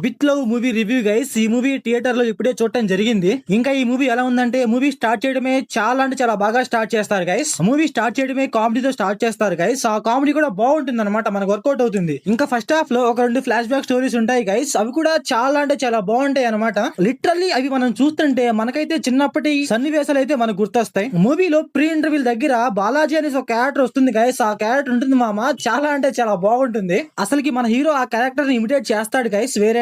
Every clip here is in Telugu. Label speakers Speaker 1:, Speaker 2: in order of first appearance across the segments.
Speaker 1: With love movie review guys. ఈ మూవీ థియేటర్ లో ఇప్పుడే చూడటం జరిగింది. ఇంకా ఈ మూవీ ఎలా ఉందంటే, మూవీ స్టార్ట్ చేయడమే చాలా అంటే చాలా బాగా స్టార్ట్ చేస్తారు గైస్. మూవీ స్టార్ట్ చేయడమే కామెడీతో స్టార్ట్ చేస్తారు గైస్. ఆ కామెడీ కూడా బాగుంటుంది అనమాట, మనకు వర్కౌట్ అవుతుంది. ఇంకా ఫస్ట్ హాఫ్ లో ఒక 2 ఫ్లాష్ బ్యాక్ స్టోరీస్ ఉంటాయి గైస్. అవి కూడా చాలా అంటే చాలా బాగుంటాయి అనమాట. లిటరల్లీ అవి మనం చూస్తుంటే మనకైతే చిన్నప్పటి సన్నివేశాలు అయితే మనకు గుర్తొస్తాయి. మూవీలో ప్రీ ఇంటర్వ్యూ దగ్గర బాలాజీ అనేసి ఒక క్యారెక్టర్ వస్తుంది గైస్. ఆ క్యారెక్టర్ ఉంటుంది మామ, చాలా అంటే చాలా బాగుంటుంది. అసలుకి మన హీరో ఆ క్యారెక్టర్ ని ఇమిటేట్ చేస్తాడు గైస్. వేరే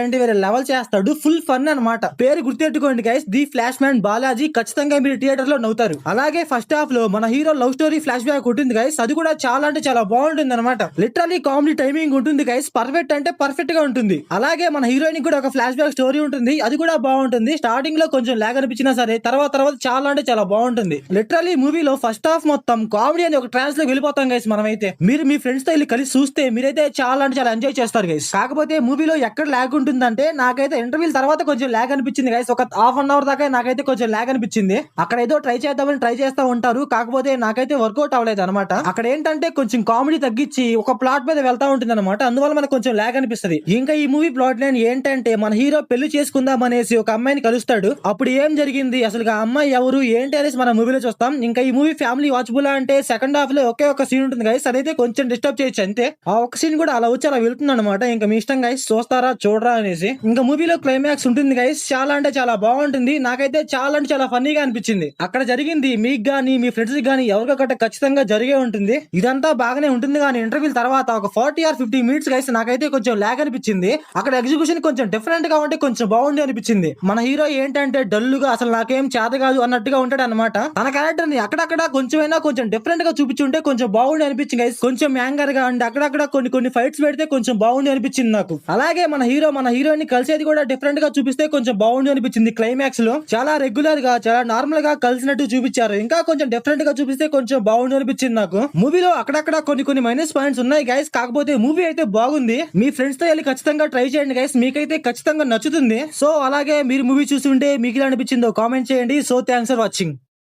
Speaker 1: లెవెల్ చేస్తాడు. ఫుల్ ఫన్ అన్నమాట. పేరు గుర్తెట్టుకోండి guys, the flash man Balaji. ఖచ్చితంగా మీరు థియేటర్ లో నవ్వుతారు. అలాగే ఫస్ట్ హాఫ్ లో మన hero love story flash back ఉంటుంది గైస్. అది కూడా చాలా అంటే చాలా బాగుంటుంది అనమాట. లిటరల్లీ కామెడీ టైమింగ్ ఉంటుంది గైస్. పర్ఫెక్ట్ అంటే పర్ఫెక్ట్ గా ఉంటుంది. అలాగే మన హీరోయిన్ కూడా ఒక ఫ్లాష్ బ్యాక్ స్టోరీ ఉంటుంది. అది కూడా బాగుంటుంది. స్టార్టింగ్ లో కొంచెం లాగ్ అనిపించినా సరే తర్వాత చాలా అంటే చాలా బాగుంటుంది. లిటరల్లీ మూవీలో ఫస్ట్ హాఫ్ మొత్తం కామెడీ అని ఒక ట్రాన్స్ లోకి వెళ్ళిపోతాం గైస్. మనమైతే మీరు మీ ఫ్రెండ్స్ తో వెళ్ళి కలిసి చూస్తే మీరైతే చాలా అంటే చాలా ఎంజాయ్ చేస్తారు గైస్. కాకపోతే మూవీలో ఎక్కడ లాగ్ ఉంటుందంటే, నాకైతే ఇంటర్వ్యూ తర్వాత కొంచెం లాగ్ అనిపించింది గైస్. ఒక హాఫ్ అన్ అవర్ దాకా నాకైతే కొంచెం లాగ్ అనిపించింది. అక్కడ ఏదో ట్రై చేద్దామని ట్రై చేస్తా ఉంటారు, కాకపోతే నాకైతే వర్కౌట్ అవ్వలేదు అనమాట. అక్కడ ఏంటంటే కొంచెం కామెడీ తగ్గించి ఒక ప్లాట్ మీద వెళ్తా ఉంటుంది అనమాట. అందువల్ల మనకు కొంచెం లాగ్ అనిపిస్తుంది. ఇంకా ఈ మూవీ ప్లాట్ లైన్ ఏంటంటే, మన హీరో పెళ్లి చేసుకుందాం అనేసి ఒక అమ్మాయిని కలుస్తాడు. అప్పుడు ఏం జరిగింది, అసలు ఆ అమ్మాయి ఎవరు ఏంటి అనేసి మన మూవీలో చూస్తాం. ఇంకా ఈ మూవీ ఫ్యామిలీ వాచబుల్ అంటే సెకండ్ హాఫ్ లో ఒకే ఒక సీన్ ఉంటుంది గైస్. అదైతే కొంచెం డిస్టర్బ్ చేయొచ్చు అంతే. ఆ ఒక సీన్ కూడా అలా వచ్చి అలా వెళ్తుంది అనమాట. ఇంకా మీ ఇష్టం గైస్, చూస్తారా చూడరా అనేసి. ఇంకా మూవీలో క్లైమాక్స్ ఉంటుంది గైస్. చాలా అంటే చాలా బాగుంటుంది. నాకైతే చాలా అంటే చాలా ఫన్నీగా అనిపించింది. అక్కడ జరిగింది మీకు గానీ మీ ఫ్రెండ్స్ గానీ ఎవరికొకటి ఖచ్చితంగా జరిగే ఉంటుంది. ఇదంతా బాగానే ఉంటుంది కానీ ఇంటర్వ్యూ తర్వాత ఒక 40 or 50 మినిట్స్ గైస్ నాకైతే కొంచెం లాగ్ అనిపించింది. అక్కడ ఎగ్జిక్యూషన్ కొంచెం డిఫరెంట్ గా ఉంటే కొంచెం బాగుంది అనిపించింది. మన హీరో ఏంటంటే డల్లుగా అసలు నాకేం చేత కాదు అన్నట్టుగా ఉంటాడు అనమాట. తన క్యారెక్టర్ ని అక్కడక్కడ కొంచెమైనా కొంచెం డిఫరెంట్ గా చూపించుంటే కొంచెం బాగుండి అనిపించింది గైస్. కొంచెం యాంగర్ గా అండ్ అక్కడక్కడ కొన్ని ఫైట్స్ పెడితే కొంచెం బాగుండి అనిపించింది నాకు. అలాగే మన హీరోయిన్ ని కలిసేది కూడా డిఫరెంట్ గా చూపిస్తే కొంచెం బాగుండి అనిపించింది. క్లైమాక్స్ లో చాలా రెగ్యులర్ గా చాలా నార్మల్ గా కలిసినట్టు చూపించారు. ఇంకా కొంచెం డిఫరెంట్ గా చూపిస్తే కొంచెం బాగుండి అనిపించింది నాకు. మూవీలో అక్కడక్కడ కొన్ని మైనస్ పాయింట్స్ ఉన్నాయి గైస్. కాకపోతే మూవీ అయితే బాగుంది. మీ ఫ్రెండ్స్ తో వెళ్ళి ఖచ్చితంగా ట్రై చేయండి గైస్, మీకైతే ఖచ్చితంగా నచ్చుతుంది. సో అలాగే మీరు మూవీ చూసి ఉంటే మీకు ఇలా అనిపించిందో కామెంట్ చేయండి. So thanks for watching.